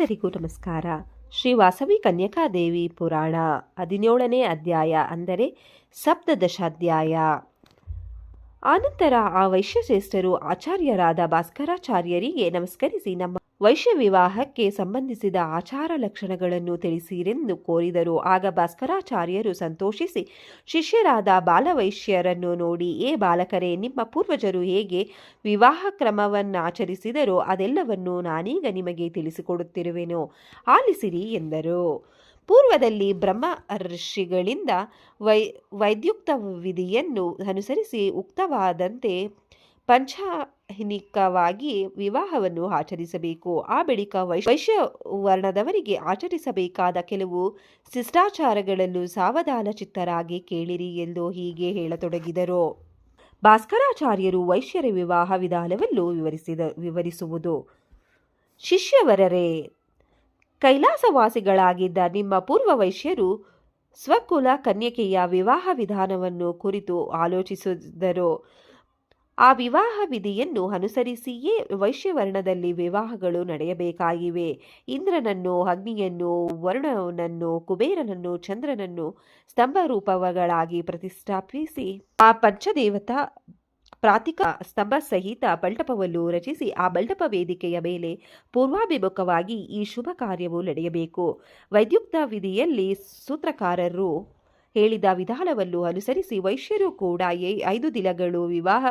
ಎಲ್ಲರಿಗೂ ನಮಸ್ಕಾರ. ಶ್ರೀ ವಾಸವಿ ಕನ್ಯಕಾದೇವಿ ಪುರಾಣ 17ನೇ ಅಧ್ಯಾಯ, ಅಂದರೆ ಸಪ್ತದಶಾಧ್ಯಾಯ. ಆನಂತರ ಆ ವೈಶ್ಯಶ್ರೇಷ್ಠರು ಆಚಾರ್ಯರಾದ ಭಾಸ್ಕರಾಚಾರ್ಯರಿಗೆ ನಮಸ್ಕರಿಸಿ ನಮ್ಮ ವೈಶ್ಯ ವಿವಾಹಕ್ಕೆ ಸಂಬಂಧಿಸಿದ ಆಚಾರ ಲಕ್ಷಣಗಳನ್ನು ತಿಳಿಸಿರೆಂದು ಕೋರಿದರು. ಆಗ ಭಾಸ್ಕರಾಚಾರ್ಯರು ಸಂತೋಷಿಸಿ ಶಿಷ್ಯರಾದ ಬಾಲವೈಶ್ಯರನ್ನು ನೋಡಿ, ಏ ಬಾಲಕರೇ, ನಿಮ್ಮ ಪೂರ್ವಜರು ಹೇಗೆ ವಿವಾಹ ಕ್ರಮವನ್ನಾಚರಿಸಿದರೋ ಅದೆಲ್ಲವನ್ನು ನಾನೀಗ ನಿಮಗೆ ತಿಳಿಸಿಕೊಡುತ್ತಿರುವೆನು, ಆಲಿಸಿರಿ ಎಂದರು. ಪೂರ್ವದಲ್ಲಿ ಬ್ರಹ್ಮ ಋಷಿಗಳಿಂದ ವೈದ್ಯುಕ್ತ ವಿಧಿಯನ್ನು ಅನುಸರಿಸಿ ಉಕ್ತವಾದಂತೆ ಪಂಚಾಹಿನಿಕವಾಗಿ ವಿವಾಹವನ್ನು ಆಚರಿಸಬೇಕು. ಆ ಬಳಿಕ ವೈಶ್ಯ ವರ್ಣದವರಿಗೆ ಆಚರಿಸಬೇಕಾದ ಕೆಲವು ಶಿಷ್ಟಾಚಾರಗಳನ್ನು ಸಾವಧಾನ ಚಿತ್ತರಾಗಿ ಕೇಳಿರಿ ಎಂದು ಹೀಗೆ ಹೇಳತೊಡಗಿದರು. ಭಾಸ್ಕರಾಚಾರ್ಯರು ವೈಶ್ಯರ ವಿವಾಹ ವಿಧಾನವನ್ನು ವಿವರಿಸುವುದು. ಶಿಷ್ಯವರರೇ, ಕೈಲಾಸವಾಸಿಗಳಾಗಿದ್ದ ನಿಮ್ಮ ಪೂರ್ವ ವೈಶ್ಯರು ಸ್ವಕುಲ ಕನ್ಯಕೆಯ ವಿವಾಹ ವಿಧಾನವನ್ನು ಕುರಿತು ಆಲೋಚಿಸಿದರು. ಆ ವಿವಾಹ ವಿಧಿಯನ್ನು ಅನುಸರಿಸಿಯೇ ವೈಶ್ಯವರ್ಣದಲ್ಲಿ ವಿವಾಹಗಳು ನಡೆಯಬೇಕಾಗಿವೆ. ಇಂದ್ರನನ್ನು, ಅಗ್ನಿಯನ್ನು, ವರುಣನನ್ನು, ಕುಬೇರನನ್ನು, ಚಂದ್ರನನ್ನು ಸ್ತಂಭರೂಪಗಳಾಗಿ ಪ್ರತಿಷ್ಠಾಪಿಸಿ ಆ ಪಂಚದೇವತಾ ಪ್ರಾತಿಕ ಸ್ತಂಭ ಸಹಿತ ಮಂಟಪವನ್ನು ರಚಿಸಿ ಆ ಮಂಟಪ ವೇದಿಕೆಯ ಮೇಲೆ ಪೂರ್ವಾಭಿಮುಖವಾಗಿ ಈ ಶುಭ ಕಾರ್ಯವು ನಡೆಯಬೇಕು. ವೈದ್ಯುಕ್ತ ವಿಧಿಯಲ್ಲಿ ಸೂತ್ರಕಾರರು ಹೇಳಿದ ವಿಧಾನವನ್ನು ಅನುಸರಿಸಿ ವೈಶ್ಯರು ಕೂಡ 5 ದಿನಗಳು ವಿವಾಹ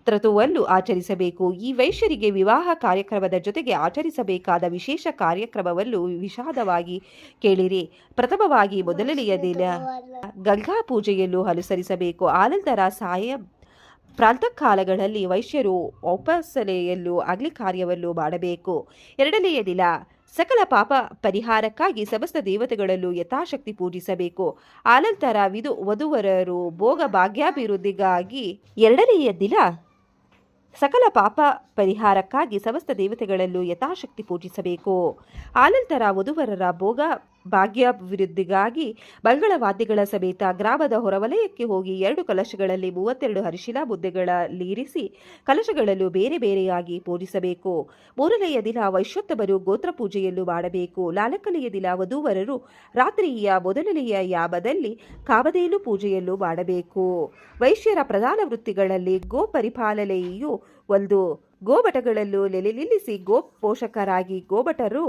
ತ್ರತುವನ್ನು ಆಚರಿಸಬೇಕು. ಈ ವೈಶ್ಯರಿಗೆ ವಿವಾಹ ಕಾರ್ಯಕ್ರಮದ ಜೊತೆಗೆ ಆಚರಿಸಬೇಕಾದ ವಿಶೇಷ ಕಾರ್ಯಕ್ರಮವನ್ನು ವಿಷಾದವಾಗಿ ಕೇಳಿರಿ. ಪ್ರಥಮವಾಗಿ ಮೊದಲನೆಯ ದಿನ ಗಂಗಾ ಪೂಜೆಯನ್ನು ಅನುಸರಿಸಬೇಕು. ಆನಂತರ ಪ್ರಾಂತಃ ಕಾಲಗಳಲ್ಲಿ ವೈಶ್ಯರು ಉಪಾಸನೆಯಲ್ಲೂ ಅಗ್ನಿ ಕಾರ್ಯವನ್ನು ಮಾಡಬೇಕು. ಎರಡನೆಯ ದಿನ ಸಕಲ ಪಾಪ ಪರಿಹಾರಕ್ಕಾಗಿ ಸಮಸ್ತ ದೇವತೆಗಳನ್ನು ಯಥಾಶಕ್ತಿ ಪೂಜಿಸಬೇಕು. ಆನಂತರ ವಧುವರರು ಭೋಗ ಭಾಗ್ಯಾಭಿವೃದ್ಧಿಗಾಗಿ ಎರಡನೆಯ ದಿನ ಸಕಲ ಪಾಪ ಪರಿಹಾರಕ್ಕಾಗಿ ಸಮಸ್ತ ದೇವತೆಗಳನ್ನು ಯಥಾಶಕ್ತಿ ಪೂಜಿಸಬೇಕು. ಆನಂತರ ವಧುವರರ ಭೋಗ ಭಾಗ್ಯಾಭಿವೃದ್ಧಿಗಾಗಿ ಮಂಗಳವಾದ್ಯಗಳ ಸಮೇತ ಗ್ರಾಮದ ಹೊರವಲಯಕ್ಕೆ ಹೋಗಿ 2 ಕಲಶಗಳಲ್ಲಿ 32 ಅರಿಶಿನ ಮುದ್ದೆಗಳಲ್ಲಿರಿಸಿ ಕಲಶಗಳನ್ನು ಬೇರೆ ಬೇರೆಯಾಗಿ ಪೂಜಿಸಬೇಕು. ಮೂರನೆಯ ದಿನ ವೈಶ್ಯೋತ್ತಮರು ಗೋತ್ರ ಪೂಜೆಯನ್ನು ಮಾಡಬೇಕು. 4ನೆಯ ದಿನ ವಧೂವರರು ರಾತ್ರಿಯ ಮೊದಲನೆಯ ಯಾಮದಲ್ಲಿ ಕಾಮಧೇನು ಪೂಜೆಯನ್ನು ಮಾಡಬೇಕು. ವೈಶ್ಯರ ಪ್ರಧಾನ ವೃತ್ತಿಗಳಲ್ಲಿ ಗೋ ಪರಿಪಾಲನೆಯು ಒಂದು. ಗೋಭಟಗಳನ್ನು ನಿಲ್ಲಿಸಿ ಗೋಪೋಷಕರಾಗಿ ಗೋಭಟರು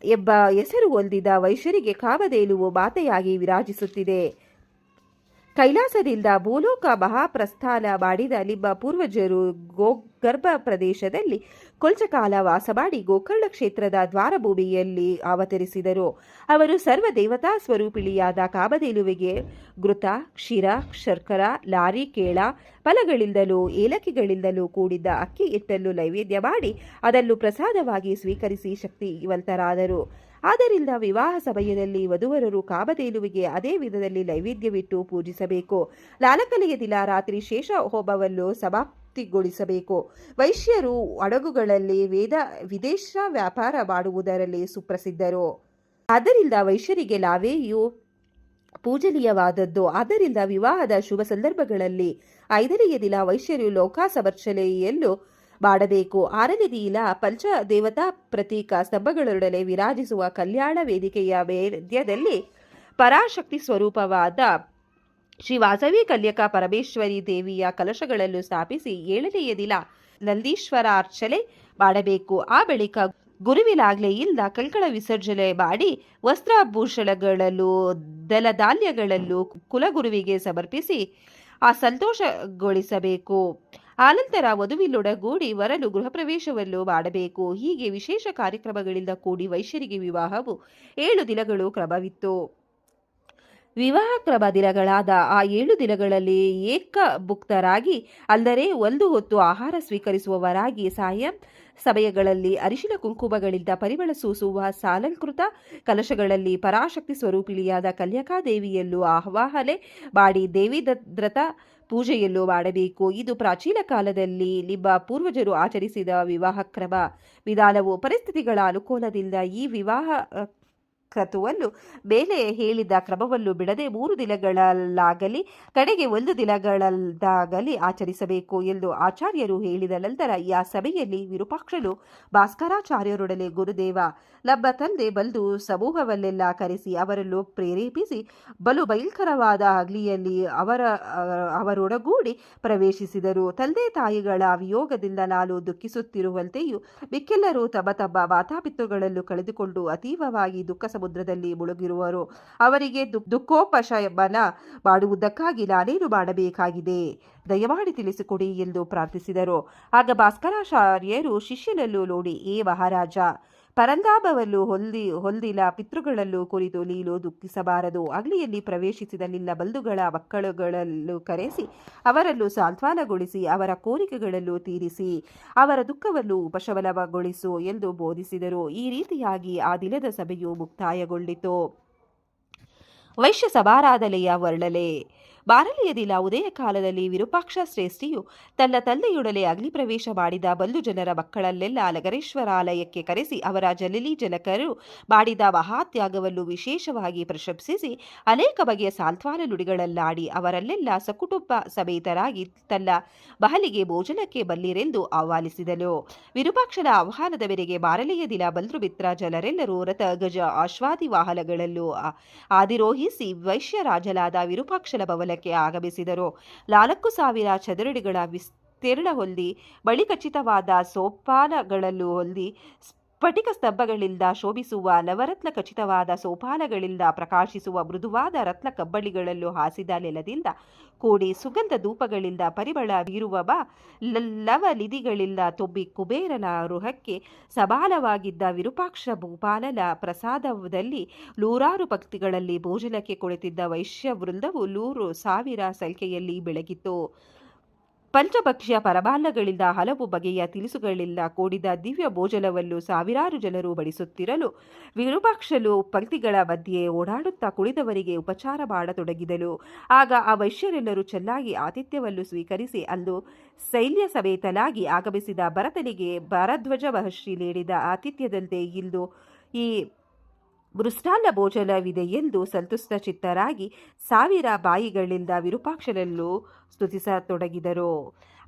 ಎಂಬ ಹೆಸರು ಹೊಂದಿದ ವೈಶ್ಯರಿಗೆ ಕಾಮಧೇನುವು ಮಾತೆಯಾಗಿ ವಿರಾಜಿಸುತ್ತಿದೆ. ಕೈಲಾಸದಿಂದ ಭೂಲೋಕ ಮಹಾಪ್ರಸ್ಥಾನ ಮಾಡಿದ ನಿಮ್ಮ ಪೂರ್ವಜರು ಗೋಗರ್ಭ ಪ್ರದೇಶದಲ್ಲಿ ಕೊಂಚಕಾಲ ವಾಸ ಮಾಡಿ ಗೋಕರ್ಣ ಕ್ಷೇತ್ರದ ದ್ವಾರಭೂಮಿಯಲ್ಲಿ ಅವತರಿಸಿದರು. ಅವರು ಸರ್ವ ದೇವತಾ ಸ್ವರೂಪಿಣಿಯಾದ ಕಾಮಧೇನುವಿಗೆ ಘೃತ, ಕ್ಷೀರ, ಶರ್ಕರ, ಲಾರಿ, ಫಲಗಳಿಂದಲೂ ಏಲಕ್ಕಿಗಳಿಂದಲೂ ಕೂಡಿದ್ದ ಅಕ್ಕಿ ಹಿಟ್ಟನ್ನು ನೈವೇದ್ಯ ಮಾಡಿ ಅದನ್ನು ಪ್ರಸಾದವಾಗಿ ಸ್ವೀಕರಿಸಿ ಶಕ್ತಿವಂತರಾದರು. ಆದ್ದರಿಂದ ವಿವಾಹ ಸಮಯದಲ್ಲಿ ವಧುವರರು ಕಾಮಧೇನುವಿಗೆ ಅದೇ ವಿಧದಲ್ಲಿ ನೈವೇದ್ಯವಿಟ್ಟು ಪೂಜಿಸಬೇಕು. 4ನೆಯ ದಿನ ರಾತ್ರಿ ಶೇಷ ಹೋಮವನ್ನು ಸಮಾಪ್ತಿಗೊಳಿಸಬೇಕು. ವೈಶ್ಯರು ಹಡಗುಗಳಲ್ಲಿ ವಿದೇಶ ವ್ಯಾಪಾರ ಮಾಡುವುದರಲ್ಲಿ ಸುಪ್ರಸಿದ್ಧರು. ಆದ್ದರಿಂದ ವೈಶ್ಯರಿಗೆ ಲಾವೆಯು ಪೂಜನೀಯವಾದದ್ದು. ಆದ್ದರಿಂದ ವಿವಾಹದ ಶುಭ ಸಂದರ್ಭಗಳಲ್ಲಿ 5ನೆಯ ದಿನ ವೈಶ್ಯರು ಲೋಕಾಸಮರ್ಚನೆಯನ್ನು ಮಾಡಬೇಕು. 6ನೇ ದಿನ ಪಂಚದೇವತಾ ಪ್ರತೀಕ ಸ್ತಂಭಗಳೊಡನೆ ವಿರಾಜಿಸುವ ಕಲ್ಯಾಣ ವೇದಿಕೆಯ ಮಧ್ಯದಲ್ಲಿ ಪರಾಶಕ್ತಿ ಸ್ವರೂಪವಾದ ಶ್ರೀ ವಾಸವಿ ಕನ್ಯಕಾ ಪರಮೇಶ್ವರಿ ದೇವಿಯ ಕಲಶಗಳನ್ನು ಸ್ಥಾಪಿಸಿ 7ನೆಯ ದಿನ ನಂದೀಶ್ವರಾರ್ಚನೆ ಮಾಡಬೇಕು. ಆ ಬಳಿಕ ಗುರುವಿನಾಗ್ಲೆಯಿಂದ ಕಂಕಣ ವಿಸರ್ಜನೆ ಮಾಡಿ ವಸ್ತ್ರಾಭೂಷಣಗಳನ್ನು ದಲಧಾನ್ಯಗಳನ್ನು ಕುಲಗುರುವಿಗೆ ಸಮರ್ಪಿಸಿ ಸಂತೋಷಗೊಳಿಸಬೇಕು. ಆನಂತರ ವಧುವಿನೊಡಗೂಡಿ ವರನು ಗೃಹ ಪ್ರವೇಶವನ್ನು ಮಾಡಬೇಕು. ಹೀಗೆ ವಿಶೇಷ ಕಾರ್ಯಕ್ರಮಗಳಿಂದ ಕೂಡಿ ವೈಶ್ಯರಿಗೆ ವಿವಾಹವು 7 ದಿನಗಳು ಕ್ರಮವಿತ್ತು. ವಿವಾಹ ಕ್ರಮ ದಿನಗಳಾದ ಆ 7 ದಿನಗಳಲ್ಲಿ ಏಕಭುಕ್ತರಾಗಿ, ಅಂದರೆ 1 ಹೊತ್ತು ಆಹಾರ ಸ್ವೀಕರಿಸುವವರಾಗಿ, ಸಾಯಂ ಸಮಯಗಳಲ್ಲಿ ಅರಿಶಿನ ಕುಂಕುಮಗಳಿಂದ ಪರಿಮಳ ಸೂಸುವ ಸಾಲಂಕೃತ ಕಲಶಗಳಲ್ಲಿ ಪರಾಶಕ್ತಿ ಸ್ವರೂಪಿಣಿಯಾದ ಕನ್ಯಕಾದೇವಿಯನ್ನು ಆವಾಹನೆ ಮಾಡಿ ದೇವಿದ್ರತ ಪೂಜೆಯನ್ನು ಮಾಡಬೇಕು. ಇದು ಪ್ರಾಚೀನ ಕಾಲದಲ್ಲಿ ನಿಮ್ಮ ಪೂರ್ವಜರು ಆಚರಿಸಿದ ವಿವಾಹ ಕ್ರಮ ವಿಧಾನವು. ಪರಿಸ್ಥಿತಿಗಳ ಅನುಕೂಲದಿಂದ ಈ ವಿವಾಹ ಕ್ರತುವಲ್ಲೂ ಮೇಲೆ ಹೇಳಿದ ಕ್ರಮವನ್ನು ಬಿಡದೆ 3 ದಿನಗಳಲ್ಲಾಗಲಿ ಕಡೆಗೆ 1 ದಿನಗಳಲ್ಲಾಗಲಿ ಆಚರಿಸಬೇಕು ಎಂದು ಆಚಾರ್ಯರು ಹೇಳಿದ ನಂತರ ಆ ಸಭೆಯಲ್ಲಿ ವಿರೂಪಾಕ್ಷನು ಭಾಸ್ಕರಾಚಾರ್ಯರೊಡನೆ ಗುರುದೇವ, ನಮ್ಮ ತಂದೆ ಬಂದು ಸಮೂಹವನ್ನೆಲ್ಲ ಕರೆಸಿ ಅವರನ್ನು ಪ್ರೇರೇಪಿಸಿ ಬಲು ಭಯಂಕರವಾದ ಅಗ್ನಿಯಲ್ಲಿ ಅವರೊಡಗೂಡಿ ಪ್ರವೇಶಿಸಿದರು. ತಂದೆ ತಾಯಿಗಳ ವಿಯೋಗದಿಂದ ನಾನು ದುಃಖಿಸುತ್ತಿರುವಂತೆಯೂ ಮಿಕ್ಕೆಲ್ಲರೂ ತಮ್ಮ ತಮ್ಮ ಮಾತಾಪಿತೃಗಳನ್ನು ಕಳೆದುಕೊಂಡು ಅತೀವವಾಗಿ ದುಃಖ ಸಮುದ್ರದಲ್ಲಿ ಮುಳುಗಿರುವರು. ಅವರಿಗೆ ದುಃಖೋಪಶಮನ ಮಾಡುವುದಕ್ಕಾಗಿ ನಾನೇನು ಮಾಡಬೇಕಾಗಿದೆ, ದಯಮಾಡಿ ತಿಳಿಸಿಕೊಡಿ ಎಂದು ಪ್ರಾರ್ಥಿಸಿದರು. ಆಗ ಭಾಸ್ಕರಾಚಾರ್ಯರು ಶಿಷ್ಯನನ್ನು ನೋಡಿ, ಏ ಮಹಾರಾಜ, ಪರಂಧಾಮವನ್ನು ಹೊಂದಿನ ಪಿತೃಗಳನ್ನು ಕುರಿತು ನೀನು ದುಃಖಿಸಬಾರದು. ಅಗ್ನಿಯಲ್ಲಿ ಪ್ರವೇಶಿಸಿದ ನಿನ್ನ ಬಂಧುಗಳ ಮಕ್ಕಳುಗಳನ್ನು ಕರೆಸಿ ಅವರನ್ನು ಸಾಂತ್ವನಗೊಳಿಸಿ ಅವರ ಕೋರಿಕೆಗಳನ್ನು ತೀರಿಸಿ ಅವರ ದುಃಖವನ್ನು ಉಪಶಮನಗೊಳಿಸು ಎಂದು ಬೋಧಿಸಿದರು. ಈ ರೀತಿಯಾಗಿ ಆ ದಿನದ ಸಭೆಯು ಮುಕ್ತಾಯಗೊಂಡಿತು. ವೈಶ್ಯ ಸಮಾರಾಧನೆಯ ವರ್ಣನೆ. ಮಾರನೆಯ ದಿನ ಉದಯ ಕಾಲದಲ್ಲಿ ವಿರೂಪಾಕ್ಷ ಶ್ರೇಷ್ಠಿಯು ತನ್ನ ತಂದೆಯೊಡನೆ ಅಗ್ನಿಪ್ರವೇಶ ಮಾಡಿದ ಬಂಧು ಜನರ ಮಕ್ಕಳನ್ನೆಲ್ಲ ನಗರೇಶ್ವರಾಲಯಕ್ಕೆ ಕರೆಸಿ ಅವರ ಜನನಿ ಜನಕರು ಮಾಡಿದ ಮಹಾತ್ಯಾಗವನ್ನು ವಿಶೇಷವಾಗಿ ಪ್ರಶಂಸಿಸಿ ಅನೇಕ ಬಗೆಯ ಸಾಂತ್ವನ ನುಡಿಗಳನ್ನಾಡಿ ಅವರನ್ನೆಲ್ಲ ಸಕುಟುಂಬ ಸಮೇತರಾಗಿ ತನ್ನ ಮಹಲಿಗೆ ಭೋಜನಕ್ಕೆ ಬಲ್ಲಿರೆಂದು ಆಹ್ವಾನಿಸಿದನು. ವಿರೂಪಾಕ್ಷನ ಆಹ್ವಾನದ ಮೇರೆಗೆ ಮಾರನೆಯ ದಿನ ಬಂಧು ಮಿತ್ರ ಜನರೆಲ್ಲರೂ ರಥ, ಗಜ, ಅಶ್ವಾದಿ ವಾಹನಗಳಲ್ಲೂ ಆದಿರೋಹಿಸಿ ವೈಶ್ಯರಾಜನಾದ ವಿರೂಪಾಕ್ಷನ ಭವನಕ್ಕೆ ಆಗಮಿಸಿದರು. 4,000 ಚದುರಡಿಗಳ ವಿಸ್ತೀರ್ಣ ಹೊಂದಿ ಬಳಿ ಖಚಿತವಾದ ಸೋಪಾನಗಳನ್ನು ಹೊಂದಿ ಸ್ಫಟಿಕ ಸ್ತಂಭಗಳಿಂದ ಶೋಭಿಸುವ ನವರತ್ನ ಖಚಿತವಾದ ಸೋಪಾನಗಳಿಂದ ಪ್ರಕಾಶಿಸುವ ಮೃದುವಾದ ರತ್ನ ಕಬ್ಬಳಿಗಳನ್ನು ಹಾಸಿದ ನೆಲದಿಂದ ಕೂಡಿ ಸುಗಂಧ ಧೂಪಗಳಿಂದ ಪರಿಮಳ ಬೀರುವ ಲವನಿಧಿಗಳಿಂದ ತುಂಬಿ ಕುಬೇರನ ರುಹಕ್ಕೆ ಸಮಾನವಾಗಿದ್ದ ವಿರೂಪಾಕ್ಷ ಭೂಪಾಲನ ಪ್ರಸಾದದಲ್ಲಿ 100 ಪಂಕ್ತಿಗಳಲ್ಲಿ ಭೋಜನಕ್ಕೆ ಕುಳಿತಿದ್ದ ವೈಶ್ಯ ವೃಂದವು 100,000 ಸಂಖ್ಯೆಯಲ್ಲಿ ಬೆಳಗಿತು. ಪಂಚಭಕ್ಷ್ಯ ಪರಮಾನ್ನಗಳಿಂದ ಹಲವು ಬಗೆಯ ತಿನಿಸುಗಳಿಂದ ಕೂಡಿದ ದಿವ್ಯ ಭೋಜನವನ್ನು ಸಾವಿರಾರು ಜನರು ಬಡಿಸುತ್ತಿರಲು ವಿರೂಪಾಕ್ಷನು ಪಂಕ್ತಿಗಳ ಮಧ್ಯೆ ಓಡಾಡುತ್ತಾ ಕುಳಿತವರಿಗೆ ಉಪಚಾರ ಮಾಡತೊಡಗಿದನು. ಆಗ ಆ ವೈಶ್ಯರೆಲ್ಲರೂ ಚೆನ್ನಾಗಿ ಆತಿಥ್ಯವನ್ನು ಸ್ವೀಕರಿಸಿ ಅಂದು ಸೈನ್ಯ ಸಮೇತನಾಗಿ ಆಗಮಿಸಿದ ಭರತನಿಗೆ ಭಾರದ್ವಾಜ ಮಹರ್ಷಿ ನೀಡಿದ ಆತಿಥ್ಯದಂತೆ ಇಂದು ಈ ಮೃಷ್ಟಾನ್ನ ಭೋಜನವಿದೆ ಎಂದು ಸಂತುಷ್ಟ ಚಿತ್ತರಾಗಿ 1000 ಬಾಯಿಗಳಿಂದ ವಿರೂಪಾಕ್ಷನನ್ನು ಸ್ತುತಿಸತೊಡಗಿದರು.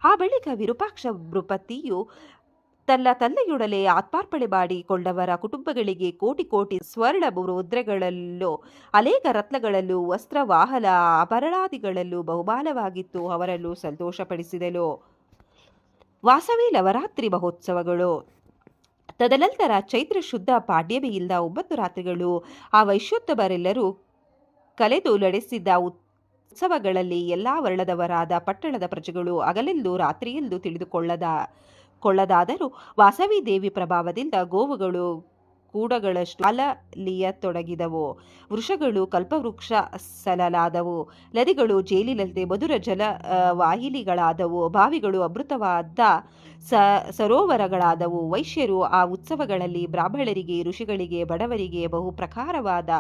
ಆ ಬಳಿಕ ವಿರೂಪಾಕ್ಷ ಭೃಪತಿಯು ತನ್ನ ತಂದೆಯೊಡನೆ ಆತ್ಮಾರ್ಪಣೆ ಮಾಡಿಕೊಂಡವರ ಕುಟುಂಬಗಳಿಗೆ ಕೋಟಿ ಕೋಟಿ ಸ್ವರ್ಣ ಮುದ್ರೆಗಳಲ್ಲೂ ಅನೇಕ ರತ್ನಗಳಲ್ಲೂ ವಸ್ತ್ರ, ವಾಹನ, ಆಭರಣಾದಿಗಳಲ್ಲೂ ಬಹುಮಾನವಾಗಿತ್ತು ಅವರನ್ನು ಸಂತೋಷಪಡಿಸಿದನು. ವಾಸವಿ ನವರಾತ್ರಿ ಮಹೋತ್ಸವಗಳು. ತದನಂತರ ಚೈತ್ರ ಶುದ್ಧ ಪಾಡ್ಯಮಿಯಿಂದ 9 ರಾತ್ರಿಗಳು ಆ ವೈಶ್ಯೋತ್ತಮರೆಲ್ಲರೂ ಕಲೆದು ನಡೆಸಿದ ಉತ್ಸವಗಳಲ್ಲಿ ಎಲ್ಲ ವರ್ಣದವರಾದ ಪಟ್ಟಣದ ಪ್ರಜೆಗಳು ಹಗಲೆಂದು ರಾತ್ರಿಯೆಂದು ತಿಳಿದುಕೊಳ್ಳದಾದರೂ ವಾಸವಿ ದೇವಿ ಪ್ರಭಾವದಿಂದ ಗೋವುಗಳು ಕೂಡಗಳಷ್ಟು ಅಲಲಿಯತೊಡಗಿದವು, ವೃಷಗಳು ಕಲ್ಪವೃಕ್ಷ ಸಲಲಾದವು, ನದಿಗಳು ಜೇಲಿನಂತೆ ಮಧುರ ಜಲ ವಾಹಿನಿಗಳಾದವು, ಬಾವಿಗಳು ಅಮೃತವಾದ ಸರೋವರಗಳಾದವು. ವೈಶ್ಯರು ಆ ಉತ್ಸವಗಳಲ್ಲಿ ಬ್ರಾಹ್ಮಣರಿಗೆ, ಋಷಿಗಳಿಗೆ, ಬಡವರಿಗೆ ಬಹು ಪ್ರಕಾರವಾದ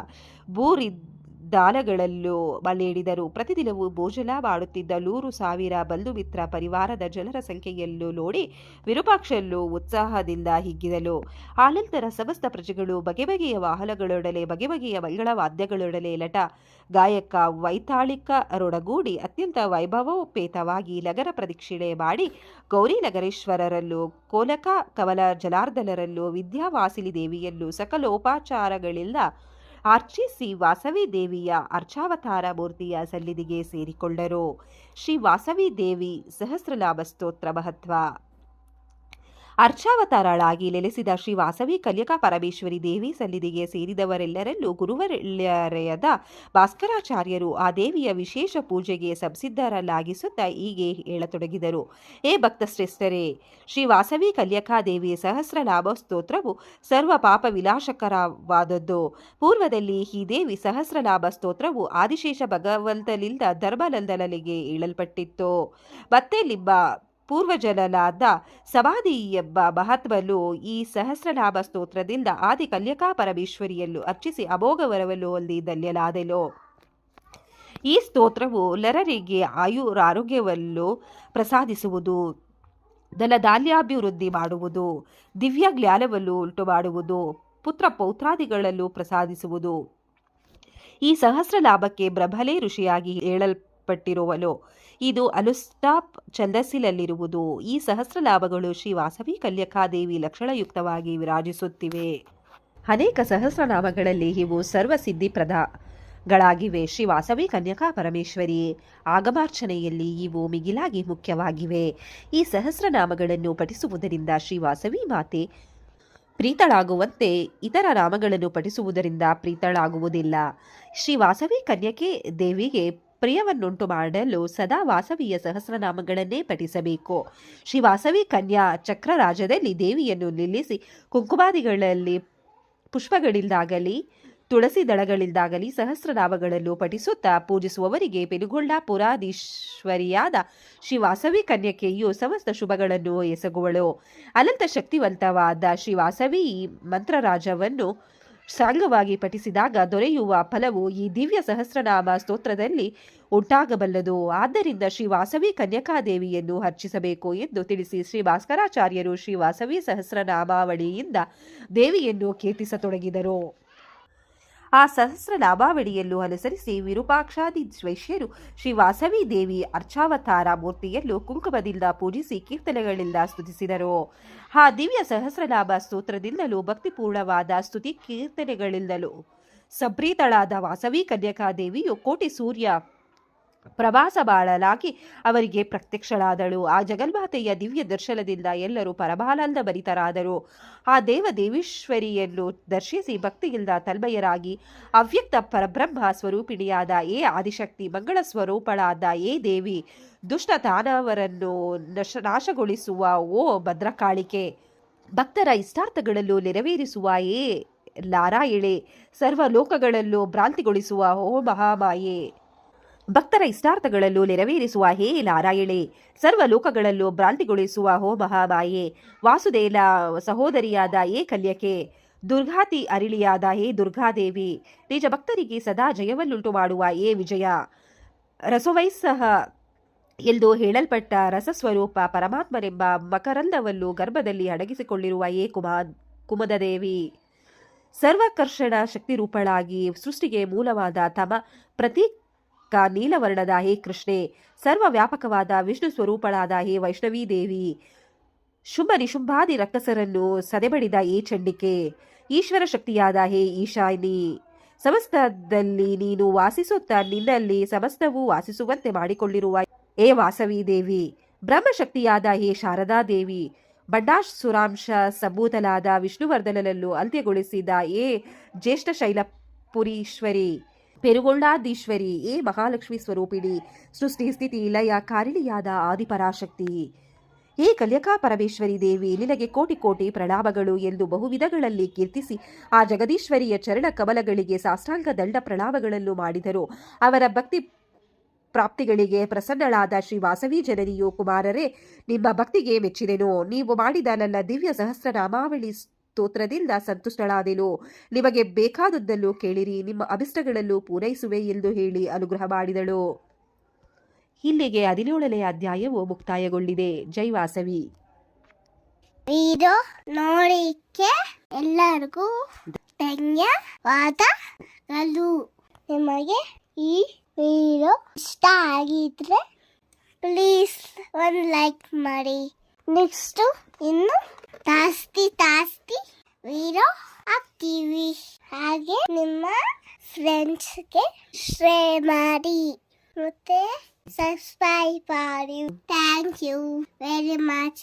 ದಾನಗಳಲ್ಲೂ ನೀಡಿದರು. ಪ್ರತಿದಿನವೂ ಭೋಜನ ಮಾಡುತ್ತಿದ್ದ 100,000 ಬಂಧು ಮಿತ್ರ ಪರಿವಾರದ ಜನರ ಸಂಖ್ಯೆಯನ್ನು ನೋಡಿ ವಿರೂಪಾಕ್ಷನು ಉತ್ಸಾಹದಿಂದ ಹಿಗ್ಗಿದನು. ಆನಂತರ ಸಮಸ್ತ ಪ್ರಜೆಗಳು ಬಗೆ ಬಗೆಯ ವಾಹನಗಳೊಡನೆ ಬಗೆ ಬಗೆಯ ಮಂಗಳವಾದ್ಯಗಳೊಡನೆ ನಟ, ಗಾಯಕ, ವೈತಾಳಿಕರೊಡಗೂಡಿ ಅತ್ಯಂತ ವೈಭವೋಪೇತವಾಗಿ ನಗರ ಪ್ರದಕ್ಷಿಣೆ ಮಾಡಿ ಗೌರಿ ನಗರೇಶ್ವರರಲ್ಲೂ ಕೋಲಕ ಕಮಲ ಜನಾರ್ದನರಲ್ಲೂ ವಿದ್ಯಾವಾಸಿನಿ ದೇವಿಯಲ್ಲೂ ಸಕಲೋಪಚಾರಗಳಿಂದ ಅರ್ಚಿಸಿ ವಾಸವಿ ದೇವಿಯ ಅರ್ಚಾವತಾರ ಮೂರ್ತಿಯ ಸನ್ನಿಧಿಗೆ ಸೇರಿಕೊಂಡರು. ಶ್ರೀ ವಾಸವಿ ದೇವಿ ಸಹಸ್ರನಾಮ ಸ್ತೋತ್ರ ಮಹತ್ವ. ಅರ್ಚಾವತಾರಳಾಗಿ ನೆಲೆಸಿದ ಶ್ರೀ ವಾಸವಿ ಕನ್ಯಕಾ ಪರಮೇಶ್ವರಿ ದೇವಿ ಸನ್ನಿಧಿಗೆ ಸೇರಿದವರೆಲ್ಲರಲ್ಲೂ ಗುರುವರೆಯದ ಭಾಸ್ಕರಾಚಾರ್ಯರು ಆ ದೇವಿಯ ವಿಶೇಷ ಪೂಜೆಗೆ ಸಂಸಿದ್ಧರನ್ನಾಗಿಸುತ್ತಾ ಹೀಗೆ ಹೇಳತೊಡಗಿದರು. ಏ ಭಕ್ತಶ್ರೇಷ್ಠರೇ, ಶ್ರೀ ವಾಸವಿ ಕನ್ಯಕಾ ದೇವಿ ಸಹಸ್ರನಾಮ ಸ್ತೋತ್ರವು ಸರ್ವ ಪಾಪ ವಿನಾಶಕರವಾದದ್ದು. ಪೂರ್ವದಲ್ಲಿ ಈ ದೇವಿ ಸಹಸ್ರನಾಮ ಸ್ತೋತ್ರವು ಆದಿಶೇಷ ಭಗವಂತನಿಂದ ಧರ್ಮನಂದನನಿಗೆ ಹೇಳಲ್ಪಟ್ಟಿತ್ತು. ಮತ್ತೆ ನಿಮ್ಮ ಪೂರ್ವಜನನಾದ ಸಮಾಧಿ ಎಂಬ ಮಹಾತ್ಮನು ಈ ಸಹಸ್ರನಾಮ ಸ್ತೋತ್ರದಿಂದ ಆದಿ ಕನ್ಯಕಾ ಪರಮೇಶ್ವರಿಯನ್ನು ಅರ್ಚಿಸಿ ಅಮೋಘವರವನ್ನು ಹೊಂದಿ ಧನ್ಯನಾದನು. ಈ ಸ್ತೋತ್ರವು ನರರಿಗೆ ಆಯುರಾರೋಗ್ಯವನ್ನು ಪ್ರಸಾದಿಸುವುದು, ಧನಧಾನ್ಯಾಭಿವೃದ್ಧಿ ಮಾಡುವುದು, ದಿವ್ಯ ಜ್ಞಾನವನ್ನು ಉಂಟು ಮಾಡುವುದು, ಪುತ್ರ ಪೌತ್ರಾದಿಗಳಲ್ಲೂ ಪ್ರಸಾದಿಸುವುದು. ಈ ಸಹಸ್ರನಾಮಕ್ಕೆ ಬ್ರಹ್ಮಲೇ ಋಷಿಯಾಗಿ ಹೇಳಲ್ಪಟ್ಟಿರುವನು. ಇದು ಅನುಷ್ಟಾಪ್ ಛಂದಸ್ಸಿನಲ್ಲಿರುವುದು. ಈ ಸಹಸ್ರನಾಮಗಳು ಶ್ರೀ ವಾಸವಿ ಕನ್ಯಕಾದೇವಿ ಲಕ್ಷಣಯುಕ್ತವಾಗಿ ವಿರಾಜಿಸುತ್ತಿವೆ. ಅನೇಕ ಸಹಸ್ರನಾಮಗಳಲ್ಲಿ ಇವು ಸರ್ವಸಿದ್ಧಿಪ್ರದಗಳಾಗಿವೆ. ಶ್ರೀ ವಾಸವಿ ಕನ್ಯಕಾ ಪರಮೇಶ್ವರಿ ಆಗಮಾರ್ಚನೆಯಲ್ಲಿ ಇವು ಮಿಗಿಲಾಗಿ ಮುಖ್ಯವಾಗಿವೆ. ಈ ಸಹಸ್ರನಾಮಗಳನ್ನು ಪಠಿಸುವುದರಿಂದ ಶ್ರೀ ವಾಸವಿ ಮಾತೆ ಪ್ರೀತಳಾಗುವಂತೆ ಇತರ ನಾಮಗಳನ್ನು ಪಠಿಸುವುದರಿಂದ ಪ್ರೀತಳಾಗುವುದಿಲ್ಲ. ಶ್ರೀ ವಾಸವಿ ಕನ್ಯಕೆ ದೇವಿಗೆ ಪ್ರಿಯವನ್ನುಂಟು ಮಾಡಲು ಸದಾ ವಾಸವಿಯ ಸಹಸ್ರನಾಮಗಳನ್ನೇ ಪಠಿಸಬೇಕು. ಶ್ರೀ ವಾಸವಿ ಕನ್ಯಾ ಚಕ್ರರಾಜದಲ್ಲಿ ದೇವಿಯನ್ನು ನಿಲ್ಲಿಸಿ ಕುಂಕುಮಾದಿಗಳಲ್ಲಿ ಪುಷ್ಪಗಳಿಂದಾಗಲಿ ತುಳಸಿ ದಳಗಳಿಂದಾಗಲಿ ಸಹಸ್ರನಾಮಗಳನ್ನು ಪಠಿಸುತ್ತಾ ಪೂಜಿಸುವವರಿಗೆ ಪೆನುಗೊಂಡ ಶ್ರೀ ವಾಸವಿ ಕನ್ಯಕೆಯು ಸಮಸ್ತ ಶುಭಗಳನ್ನು ಎಸಗುವಳು. ಅನಂತ ಶಕ್ತಿವಂತವಾದ ಶ್ರೀ ವಾಸವಿ ಮಂತ್ರರಾಜವನ್ನು ಸಾಂಗವಾಗಿ ಪಠಿಸಿದಾಗ ದೊರೆಯುವ ಫಲವು ಈ ದಿವ್ಯ ಸಹಸ್ರನಾಮ ಸ್ತೋತ್ರದಲ್ಲಿ ಉಂಟಾಗಬಲ್ಲದು. ಆದ್ದರಿಂದ ಶ್ರೀ ವಾಸವಿ ಕನ್ಯಕಾದೇವಿಯನ್ನು ಅರ್ಚಿಸಬೇಕು ಎಂದು ತಿಳಿಸಿ ಶ್ರೀ ಭಾಸ್ಕರಾಚಾರ್ಯರು ಶ್ರೀ ವಾಸವಿ ಸಹಸ್ರನಾಮಾವಳಿಯಿಂದ ದೇವಿಯನ್ನು ಕೀರ್ತಿಸತೊಡಗಿದರು. ಆ ಸಹಸ್ರನಾಮಾವಳಿಯನ್ನು ಅನುಸರಿಸಿ ವಿರೂಪಾಕ್ಷಾದಿ ವೈಶ್ಯರು ಶ್ರೀ ವಾಸವಿ ದೇವಿ ಅರ್ಚಾವತಾರ ಮೂರ್ತಿಯನ್ನು ಕುಂಕುಮದಿಂದ ಪೂಜಿಸಿ ಕೀರ್ತನೆಗಳಿಂದ ಸ್ತುತಿಸಿದರು. ಆ ದಿವ್ಯ ಸಹಸ್ರನಾಮ ಸ್ತೋತ್ರದಿಂದಲೂ ಭಕ್ತಿಪೂರ್ಣವಾದ ಸ್ತುತಿ ಕೀರ್ತನೆಗಳಿಂದಲೂ ಸಂಪ್ರೀತಳಾದ ವಾಸವಿ ಕನ್ಯಕಾದೇವಿಯು ಕೋಟಿ ಸೂರ್ಯ ಪ್ರವಾಸ ಬಾಳಲಾಗಿ ಅವರಿಗೆ ಪ್ರತ್ಯಕ್ಷಳಾದಳು. ಆ ಜಗನ್ಮಾತೆಯ ದಿವ್ಯ ದರ್ಶನದಿಂದ ಎಲ್ಲರೂ ಪರಮಾನಂದ ಭರಿತರಾದರು. ಆ ದೇವದೇವೀಶ್ವರಿಯನ್ನು ದರ್ಶಿಸಿ ಭಕ್ತಿಯಿಂದ ತನ್ಮಯರಾಗಿ ಅವ್ಯಕ್ತ ಪರಬ್ರಹ್ಮ ಸ್ವರೂಪಿಣಿಯಾದ ಏ ಆದಿಶಕ್ತಿ, ಮಂಗಳ ಸ್ವರೂಪಳಾದ ಏ ದೇವಿ, ದುಷ್ಟ ದಾನವರನ್ನು ನಾಶಗೊಳಿಸುವ ಓ ಭದ್ರಕಾಳಿಕೆ, ಭಕ್ತರ ಇಷ್ಟಾರ್ಥಗಳನ್ನು ನೆರವೇರಿಸುವ ಏ ನಾರಾಯಣೆ, ಸರ್ವ ಲೋಕಗಳಲ್ಲೂ ಭ್ರಾಂತಿಗೊಳಿಸುವ ಓ ಮಹಾಮಾಯೆ, ಭಕ್ತರ ಇಷ್ಟಾರ್ಥಗಳಲ್ಲೂ ನೆರವೇರಿಸುವ ಹೇ ನಾರಾಯಣೆ, ಸರ್ವ ಲೋಕಗಳಲ್ಲೂ ಭ್ರಾಂತಿಗೊಳಿಸುವ ಹೋ ಮಹಾಮಾಯೆ, ವಾಸುದೇವನ ಸಹೋದರಿಯಾದ ಏ ಕನ್ಯಕೆ, ದುರ್ಗಾತಿ ಅರಿಳಿಯಾದ ಹೇ ದುರ್ಗಾದೇವಿ, ನಿಜ ಭಕ್ತರಿಗೆ ಸದಾ ಜಯವನ್ನುಂಟು ಮಾಡುವ ಏ ವಿಜಯ, ರಸವೈಸಹ ಎಂದು ಹೇಳಲ್ಪಟ್ಟ ರಸಸ್ವರೂಪ ಪರಮಾತ್ಮನೆಂಬ ಮಕರಂದವನ್ನು ಗರ್ಭದಲ್ಲಿ ಅಡಗಿಸಿಕೊಂಡಿರುವ ಏ ಕುಮದದೇವಿ, ಸರ್ವಕರ್ಷಣ ಶಕ್ತಿರೂಪಳಾಗಿ ಸೃಷ್ಟಿಗೆ ಮೂಲವಾದ ತಮ ಪ್ರತೀಕ ನೀಲವರ್ಣದ ಹೇ ಕೃಷ್ಣೆ, ಸರ್ವ ವ್ಯಾಪಕವಾದ ವಿಷ್ಣು ಸ್ವರೂಪಳಾದ ಹೇ ವೈಷ್ಣವೀ ದೇವಿ, ಶುಂಭ ನಿಶುಂಭಾದಿ ರಕ್ಕಸರನ್ನು ಸದೆಬಡಿದ ಏ ಚಂಡಿಕೆ, ಈಶ್ವರ ಶಕ್ತಿಯಾದ ಹೇ ಈಶಾನಿ, ಸಮಸ್ತದಲ್ಲಿ ನೀನು ವಾಸಿಸುತ್ತಾ ನಿನ್ನಲ್ಲಿ ಸಮಸ್ತವೂ ವಾಸಿಸುವಂತೆ ಮಾಡಿಕೊಂಡಿರುವ ಏ ವಾಸವಿ ದೇವಿ, ಬ್ರಹ್ಮಶಕ್ತಿಯಾದ ಹೇ ಶಾರದಾ ದೇವಿ, ಬಂಡಾಸುರಾಂಶ ಸಂಭೂತಲಾದ ವಿಷ್ಣುವರ್ಧನನನ್ನು ಅಂತ್ಯಗೊಳಿಸಿದ ಏ ಜ್ಯೇಷ್ಠ ಶೈಲಪುರೀಶ್ವರಿ, ಪೆರುಗೊಳ್ಳಾದೀಶ್ವರಿ, ಏ ಮಹಾಲಕ್ಷ್ಮಿ ಸ್ವರೂಪಿಣಿ, ಸೃಷ್ಟಿ ಸ್ಥಿತಿ ಲಯ ಕಾರಿಣಿಯಾದ ಆದಿಪರಾಶಕ್ತಿ, ಏ ಕನ್ಯಕಾ ಪರಮೇಶ್ವರಿ ದೇವಿ, ನಿನಗೆ ಕೋಟಿ ಕೋಟಿ ಪ್ರಣಾಮಗಳು ಎಂದು ಬಹುವಿಧಗಳಲ್ಲಿ ಕೀರ್ತಿಸಿ ಆ ಜಗದೀಶ್ವರಿಯ ಚರಣ ಕಮಲಗಳಿಗೆ ಸಾಷ್ಟಾಂಗ ದಂಡ ಪ್ರಣಾಮಗಳನ್ನು ಮಾಡಿದರು. ಅವರ ಭಕ್ತಿ ಪ್ರಾಪ್ತಿಗಳಿಗೆ ಪ್ರಸನ್ನಳಾದ ಶ್ರೀ ವಾಸವಿ ಜನನಿಯು, ಕುಮಾರರೇ, ನಿಮ್ಮ ಭಕ್ತಿಗೆ ಮೆಚ್ಚಿದೆನು. ನೀವು ಮಾಡಿದ ನನ್ನ ದಿವ್ಯ ಸಹಸ್ರನಾಮಾವಳಿ ಸ್ತೋತ್ರದಿಂದ ಸಂತುಷ್ಟಳಾದೆನು. ನಿಮಗೆ ಬೇಕಾದದ್ದನ್ನು ಕೇಳಿರಿ, ನಿಮ್ಮ ಅಭಿಷ್ಟಗಳನ್ನು ಪೂರೈಸುವೆ ಎಂದು ಹೇಳಿ ಅನುಗ್ರಹ ಮಾಡಿದಳು. ಇಲ್ಲಿಗೆ 17ನೇ ಅಧ್ಯಾಯವು ಮುಕ್ತಾಯಗೊಂಡಿದೆ. ಜೈ ವಾಸವಿ. ವಿಡಿಯೋ ನೋಡಿಕ್ಕೆ ಎಲ್ಲರಿಗೂ ಧನ್ಯವಾದಗಳು. ನಿಮಗೆ ಈ ವಿಡಿಯೋ ಇಷ್ಟ ಆಗಿದ್ರೆ ಪ್ಲೀಸ್ ಒಂದು ಲೈಕ್ ಮಾಡಿ. ನೆಕ್ಸ್ಟ್ ಇನ್ನು ಜಾಸ್ತಿ ವಿಡಿಯೋ ಹಾಕ್ತೀವಿ. ಹಾಗೆ ನಿಮ್ಮ ಫ್ರೆಂಡ್ಸ್ಗೆ ಶೇರ್ ಮಾಡಿ ಮತ್ತೆ ಸಬ್ಸ್ಕ್ರೈಬ್ ಮಾಡಿ. Thank you very much.